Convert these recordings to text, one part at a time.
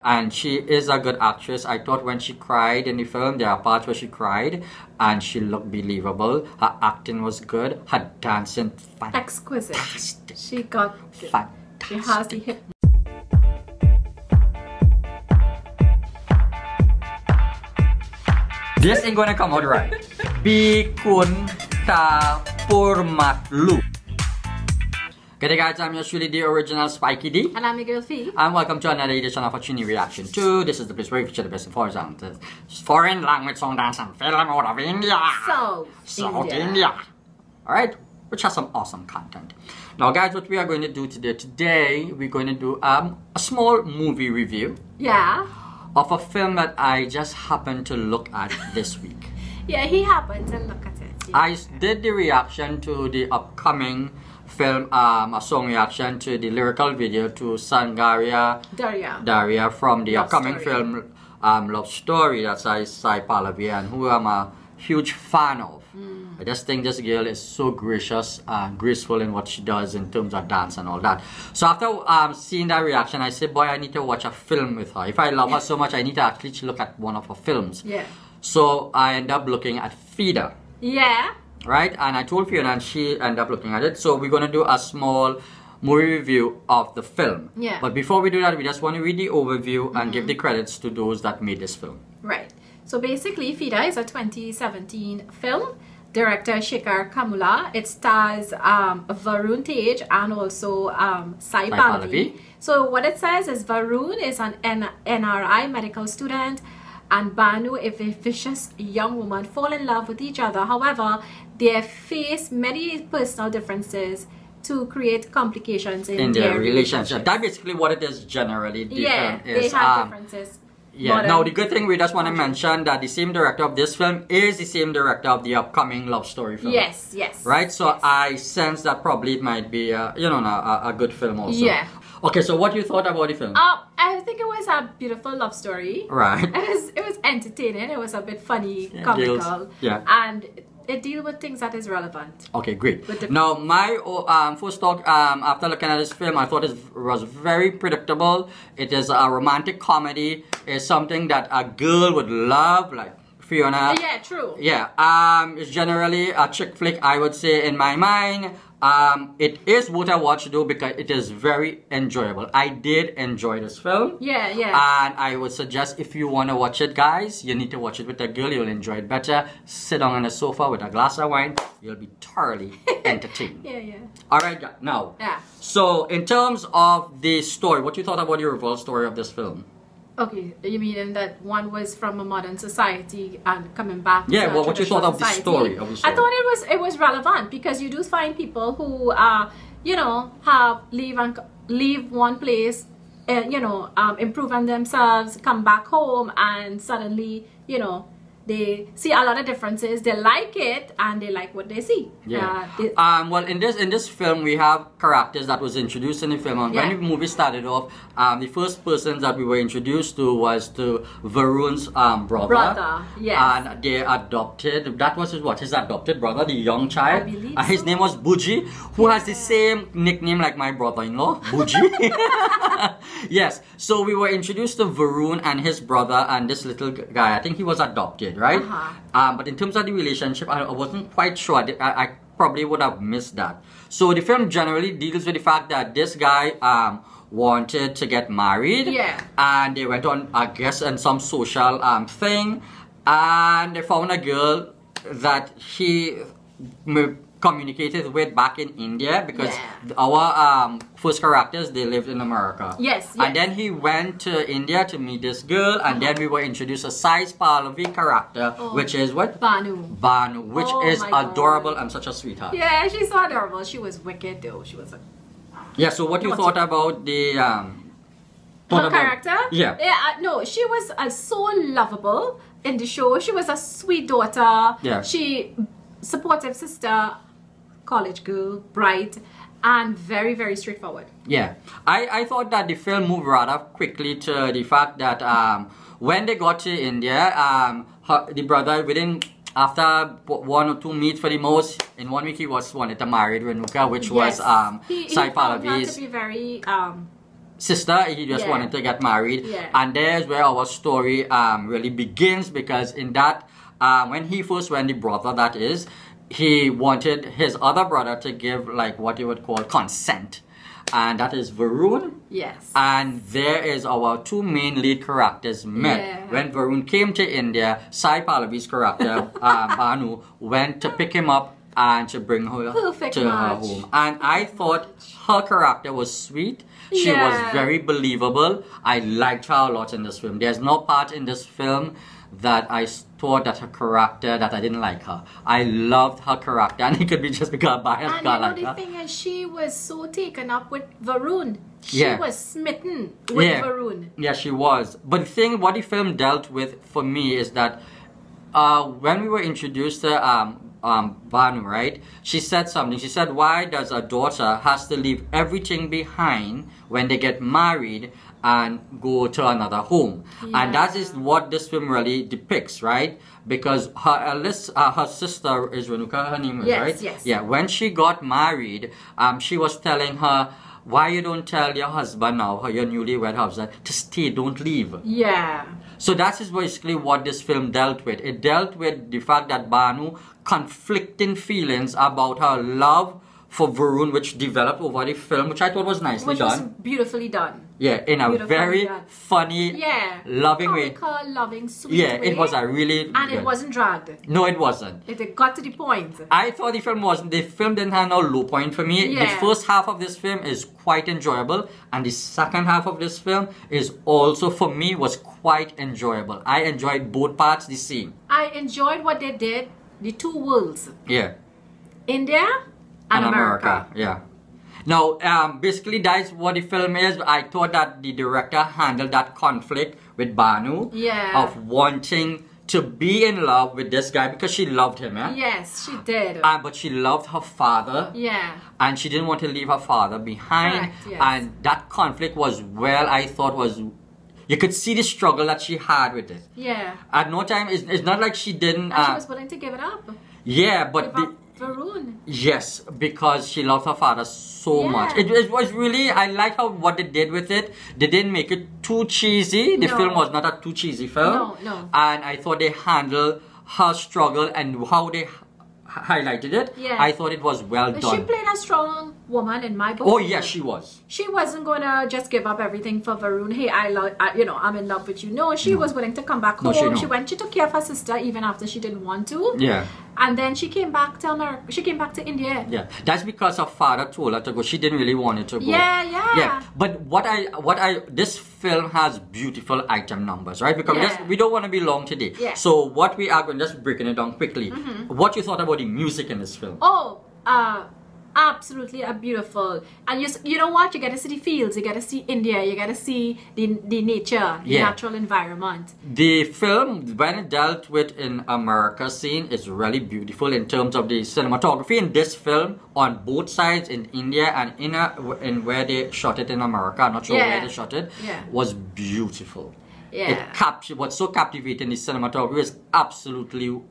and she is a good actress. I thought when she cried in the film, there are parts where she cried and she looked believable. Her acting was good. Her dancing, exquisite. She got fantastic. She has the hip. This ain't gonna come out right. Bikun ta purmatlu. Good day guys, I'm yours truly, the original Spiky D. And I'm your girl Fee. And welcome to another edition of a Trini Reaction 2. This is the place where we feature the best in foreign language song, dance and film out of India. South India. Alright, which has some awesome content. Now guys, what we are going to do today, we're going to do a small movie review. Yeah. Of a film that I just happened to look at this week. Yeah, he happened to look at it. Yeah. I did the reaction to the upcoming film, a song reaction to the lyrical video to Sangaria Daria from the upcoming film Love Story. That's Sai Pallavi, and who I'm a huge fan of. I just think this girl is so gracious and graceful in what she does in terms of dance and all that. So after seeing that reaction, I said, boy, I need to watch a film with her. If I love her so much, I need to actually look at one of her films. Yeah. So I end up looking at Fidaa. Yeah. Right? And I told Fiona and she ended up looking at it. So we're going to do a small movie review of the film. Yeah. But before we do that, we just want to read the overview and give the credits to those that made this film. Right. So basically, Fidaa is a 2017 film. Director Sekhar Kammula. It stars Varun Tej and also Sai Pallavi. So what it says is Varun is an NRI medical student and Banu, a vicious young woman, fall in love with each other. However, they face many personal differences to create complications in their relationship. That's basically what it is generally. Yeah, they have differences. Yeah, now the good thing, we just want to mention that the same director of this film is the same director of the upcoming Love Story film. Yes, yes. Right? So yes. I sense that probably it might be, you know, a good film also. Yeah. Okay, so what you thought about the film? I think it was a beautiful love story. Right. It was entertaining. It was a bit funny, comical. Yeah. And it deals with things that is relevant. Okay, great. Now, my first thought after looking at this film, I thought it was very predictable. It is a romantic comedy. It's something that a girl would love, like Fiona. Yeah, true. Yeah. It's generally a chick flick, I would say, in my mind. It is worth a watch though because it is very enjoyable. I did enjoy this film. Yeah, yeah. And I would suggest if you want to watch it, guys, you need to watch it with a girl. You'll enjoy it better. Sit down on the sofa with a glass of wine. You'll be thoroughly entertained. Yeah, yeah. Alright, now. Yeah. So, in terms of the story, what you thought about the overall story of this film? Okay, you mean that one was from a modern society and coming back? Yeah, well, what you thought of the society? story? I thought it was relevant because you do find people who you know, leave one place, you know, improve on themselves, come back home, and suddenly, you know, they see a lot of differences. They like it and they like what they see. Yeah. Well, in this film, we have characters that was introduced in the film. And when the movie started off, the first person that we were introduced to was to Varun's brother. Yes. And they adopted. That was his adopted brother, the young child. I believe his name was Buji, who has the same nickname like my brother-in-law, Buji. Yes. So we were introduced to Varun and his brother and this little guy. I think he was adopted, right? But in terms of the relationship, I wasn't quite sure. I probably would have missed that. So the film generally deals with the fact that this guy wanted to get married. Yeah. And they went on, I guess, in some social thing. And they found a girl that he communicated with back in India because our first characters, they lived in America. Yes, And then he went to India to meet this girl, and then we were introduced a Sai Pallavi character, which is what? Banu, which is adorable and such a sweetheart. Yeah, she's so adorable. She was wicked though. She was yeah, so what you thought about the her character? Yeah. No, she was so lovable in the show. She was a sweet daughter. Yeah. She supportive sister, college girl, bright, and very, very straightforward. Yeah. I thought that the film moved rather quickly to the fact that when they got to India, the brother after 1 or 2 meets for the most, in 1 week he wanted to marry Renuka, which was Sai Pallavi's. He found her to be very sister. He just wanted to get married. And there's where our story really begins, because in that, when he first went, the brother that is, he wanted his other brother to give like what you would call consent. And that is Varun. Yes. And there is our two main lead characters met. Yeah. When Varun came to India, Sai Pallavi's character, Banu, went to pick him up and to bring her to her home. And I thought her character was sweet. She was very believable. I liked her a lot in this film. There's no part in this film that I thought that her character, that I didn't like her. I loved her character, and it could be just because I biased God like her. And the thing is, she was so taken up with Varun. She was smitten with Varun. Yeah, she was. But the thing, what the film dealt with for me is that when we were introduced to Banu, right? She said something. She said, why does a daughter has to leave everything behind when they get married and go to another home? And that is what this film really depicts, right? Because her eldest, her sister is Renuka, her name is, right? Yes. Yeah, when she got married, she was telling her, why you don't tell your husband now, your newlywed husband, to stay, don't leave. Yeah. So that is basically what this film dealt with. It dealt with the fact that Banu conflicting feelings about her love for Varun, which developed over the film, which I thought was nicely done. Which was beautifully done. Yeah, in a very funny, loving way. Loving, sweet way. It was a really... And it wasn't dragged. No, it wasn't. It got to the point. I thought the film wasn't. The film didn't have no low point for me. The first half of this film is quite enjoyable, and the second half of this film is also, for me, was quite enjoyable. I enjoyed both parts, the scene. I enjoyed what they did, the two worlds. Yeah. India and America. Yeah. Now, basically, that's what the film is. I thought that the director handled that conflict with Banu of wanting to be in love with this guy because she loved him. Yes, she did. But she loved her father. And she didn't want to leave her father behind. Correct, and that conflict was, I thought was... You could see the struggle that she had with it. Yeah. At no time, it's not like she didn't... And she was willing to give it up. Yeah, but... Varun. Yes, because she loved her father so much. It was really... I like how what they did with it. They didn't make it too cheesy. The film was not a too cheesy film. No. And I thought they handled her struggle and how they highlighted it. I thought it was well done. She played a strong woman in my book. Oh yes, she was. She wasn't gonna just give up everything for Varun. Hey, I'm in love with you. No, she was willing to come back home. She took care of her sister even after she didn't want to. Yeah. And then she came back to America. She came back to India. Yeah, that's because her father told her to go. She didn't really want it to go. Yeah. But this film has beautiful item numbers, right? Because we don't want to be long today. So what we are going, just breaking it down quickly. What you thought about the music in this film? Oh, absolutely beautiful. And you know what? You get to see the fields. You get to see India. You get to see the nature, the natural environment. The film, when it dealt with in America scene, is really beautiful in terms of the cinematography in this film on both sides, in India and in where they shot it in America. I'm not sure where they shot it. Was beautiful. What's so captivating, the cinematography is absolutely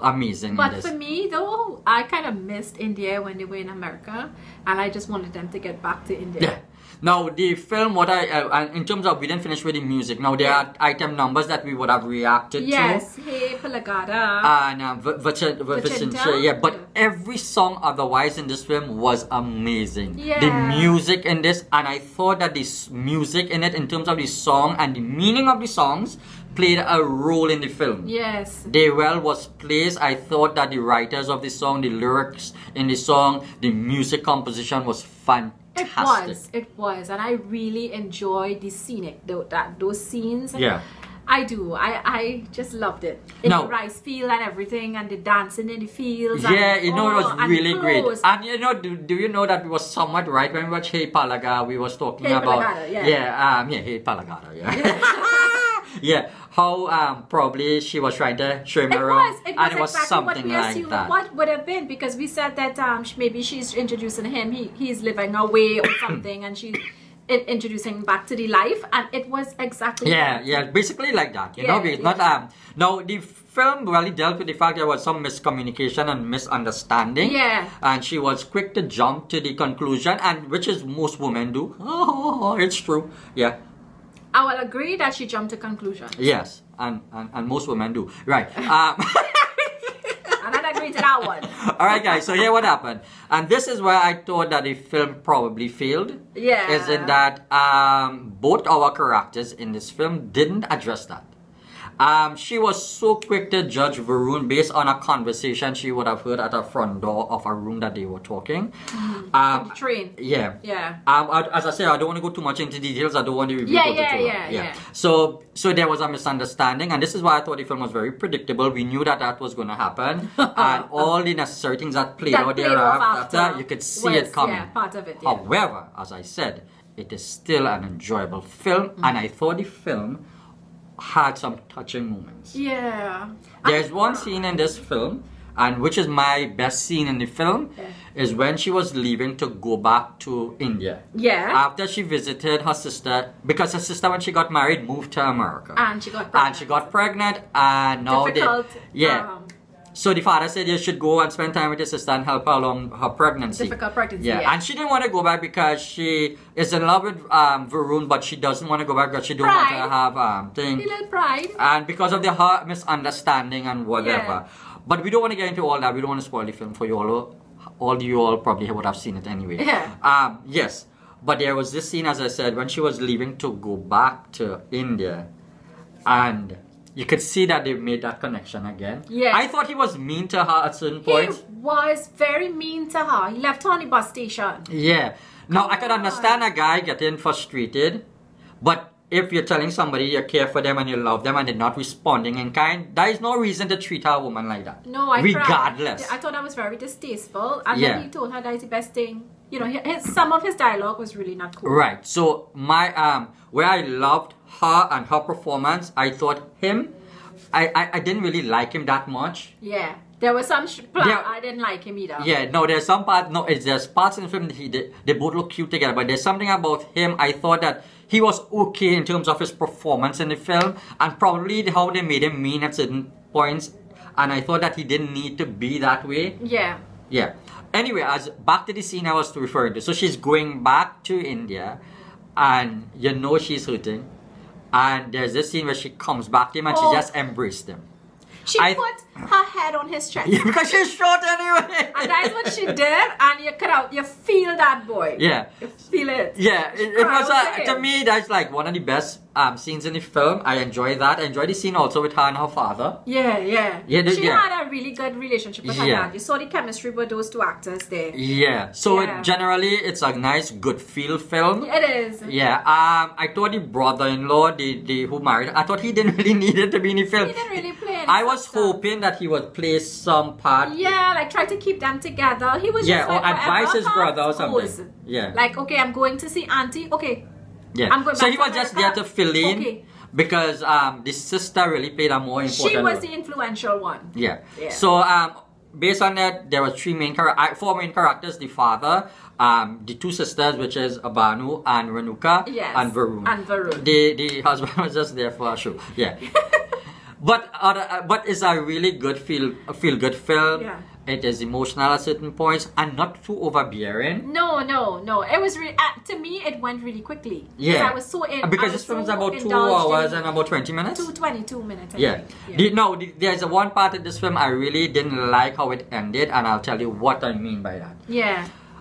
amazing. But for me though, I kind of missed India when they were in America, and I just wanted them to get back to India. Now the film, in terms of, we didn't finish with the music. Now there are item numbers that we would have reacted to. Hey Palagada and Vicente. But every song otherwise in this film was amazing. The music in this, and I thought that this music in it, in terms of the song and the meaning of the songs, played a role in the film. They was placed. I thought that the writers of the song, the lyrics in the song, the music composition was fantastic. It was, and I really enjoyed the scenic, those scenes. I do. I just loved it. In the rice field and everything, and the dancing in the fields. It was really great. And do you know that we was somewhat right when we watched Hey Palaga? We was talking about Hey Palagada, how probably she was trying to show him around, and it was exactly something like that. What would have been, because we said that maybe she's introducing him, he's living away or something, and introducing back to the life, and it was exactly basically like that, you know. It's not now the film really dealt with the fact there was some miscommunication and misunderstanding, and she was quick to jump to the conclusion, and which is most women do. It's true. I will agree that she jumped to conclusions. Yes, and most women do, right. And I'd agree to that one. Alright guys, so here what happened. And this is where I thought that the film probably failed. Is in that both our characters in this film didn't address that. She was so quick to judge Varun based on a conversation she would have heard at the front door of a room that they were talking. The train. As I say, I don't want to go too much into details. I don't want to reveal So there was a misunderstanding, and this is why I thought the film was very predictable. We knew that was going to happen, and all the necessary things that played out thereafter, you could see it coming. Part of it. However, as I said, it is still an enjoyable film, and I thought the film had some touching moments. There's one scene in this film, and which is my best scene in the film, is when she was leaving to go back to India. After she visited her sister, because her sister, when she got married, moved to America. And she got pregnant. And now so the father said you should go and spend time with your sister and help her along her pregnancy. Difficult pregnancy. And she didn't want to go back because she is in love with Varun, but she doesn't want to go back because she don't want to have thing. A little pride. And because of her misunderstanding and whatever. But we don't want to get into all that. We don't want to spoil the film for you all. All you all probably would have seen it anyway. Yes. But there was this scene, as I said, when she was leaving to go back to India, and you could see that they made that connection again. I thought he was mean to her at certain points. He was very mean to her. He left her on the bus station. Now, I could understand a guy getting frustrated, but if you're telling somebody you care for them and you love them and they're not responding in kind, there is no reason to treat a woman like that. No, regardless. I thought that was very distasteful. And then he told her that is the best thing. You know, some of his dialogue was really not cool. Right. So my where I loved her and her performance, I thought I didn't really like him that much. There was some I didn't like him either. No, there's some part. No, there's parts in the film that they both look cute together, but there's something about him. I thought that he was okay in terms of his performance in the film, and probably how they made him mean at certain points. And I thought that he didn't need to be that way. Anyway, back to the scene I was referring to. So she's going back to India, and you know she's hurting. And there's this scene where she comes back to him and she just embraced him. She put her head on his chest. Because she's short anyway. And that's what she did, and you feel that boy. You feel it. It was to me, that's like one of the best scenes in the film. I enjoy that. I enjoy the scene also with her and her father. She had a really good relationship with her dad. You saw the chemistry with those two actors there. So generally, it's a nice, good feel film. It is. I thought the brother-in-law, the who married, I thought he didn't really need it to be in the film. He didn't really play any I was hoping that he would play some part. Like try to keep them together. He was just or advise his brother or something. Like, okay, I'm going to see auntie. Okay. I'm going so he was just there to fill in. Because the sister really played a more important role. She was the influential one. So based on that, there were four main characters: the father, the two sisters, which is Abanu and Renuka, and Varun. The husband was just there for a show. But it's a really good feel good film. It is emotional at certain points and not too overbearing. No. It was really, to me, it went really quickly. I was so because this film is about 2 hours and about 20 minutes. 22 minutes. There's one part of this film I really didn't like how it ended, and I'll tell you what I mean by that.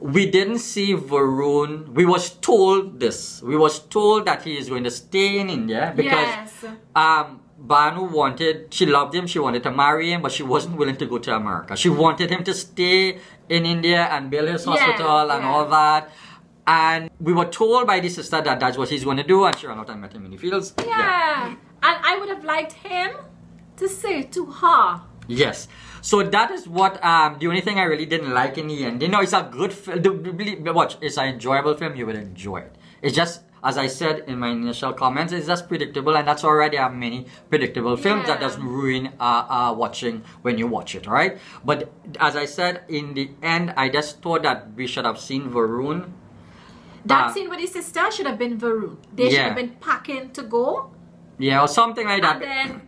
We didn't see Varun. We was told this. We was told that he is going to stay in India because Banu she loved him, she wanted to marry him, but she wasn't willing to go to America. She wanted him to stay in India and build his hospital and all that. And we were told by the sister that that's what he's going to do, and sure enough, I met him in the fields. And I would have liked him to say to her. So that is what, the only thing I really didn't like in the end. You know, it's a good film. Watch, it's an enjoyable film, you will enjoy it. It's just, as I said in my initial comments, it's just predictable, and that's already have many predictable films that doesn't ruin watching when you watch it, right? But as I said, in the end, I just thought that we should have seen Varun. That scene with his sister should have been Varun. They should have been packing to go. Yeah, or something like that. And then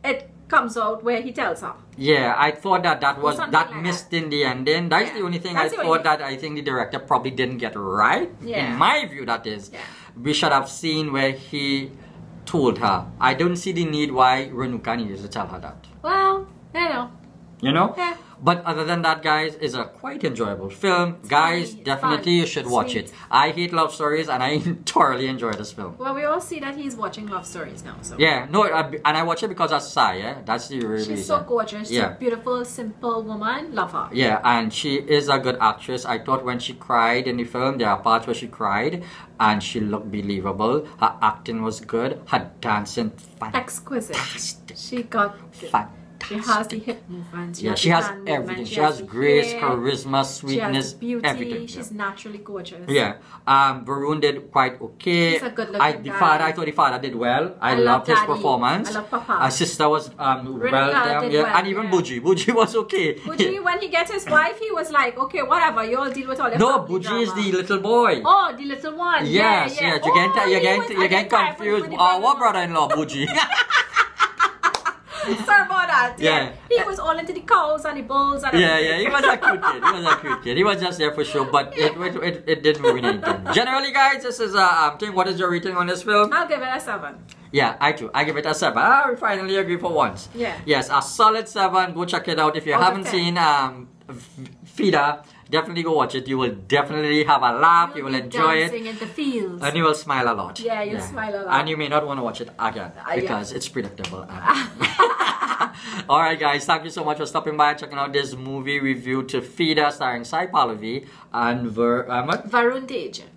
it comes out where he tells her. Yeah, I thought that missed in the ending. That's the only thing I thought that I think the director probably didn't get right. Yeah. In my view, that is. Yeah. We should have seen where he told her. I don't see the need why Renuka needed to tell her that. Well, I know. You know? Yeah. But other than that, guys, it's a quite enjoyable film. Guys, definitely you should watch it. I hate love stories and I thoroughly enjoy this film. Well, we all see that he's watching love stories now. So. Yeah, no, and I watch it because of Sai, yeah? That's the real reason. She's so gorgeous. She's a beautiful, simple woman. Love her. Yeah, and she is a good actress. I thought when she cried in the film, there are parts where she cried and she looked believable. Her acting was good. Her dancing, fantastic. Exquisite. She got fantastic. She has the hip movements. She has everything. She has grace, charisma, sweetness, she has beauty. Everything. She's naturally gorgeous. Yeah. Varun did quite okay. He's a good looking guy. I thought the father did well. I loved his performance. I love Papa. Her sister was well done. Yeah. And even Buji. Buji was okay. Buji, when he gets his wife, he was like, okay, whatever. You all deal with all your Buji drama. Is the little boy. Oh, the little one. Yes, yeah. You get confused. Oh, what brother-in-law, Buji? Sorry about that. Yeah. He was all into the cows and the bulls and everything. He was a cute kid. He was a cute kid. He was just there for show, but it didn't ruin anything. Generally, guys, this is a thing. What is your rating on this film? I'll give it a 7. Yeah, I too. I give it a 7. We finally agree for once. Yeah. Yes, a solid 7. Go check it out. If you haven't seen Fidaa, definitely go watch it. You will definitely have a laugh. You will enjoy it. In the fields. And you will smile a lot. Yeah, you'll smile a lot. And you may not want to watch it again because it's predictable. Alright guys, thank you so much for stopping by and checking out this movie review to Fidaa starring Sai Pallavi and Varun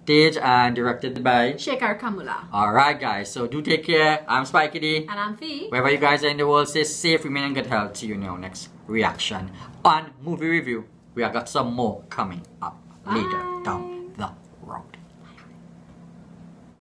Tej and directed by Sekhar Kammula. Alright guys, so do take care. I'm Spikey D. And I'm Fee. Wherever you guys are in the world, stay safe, remain in good health. See you in our next reaction on movie review. We have got some more coming up later down.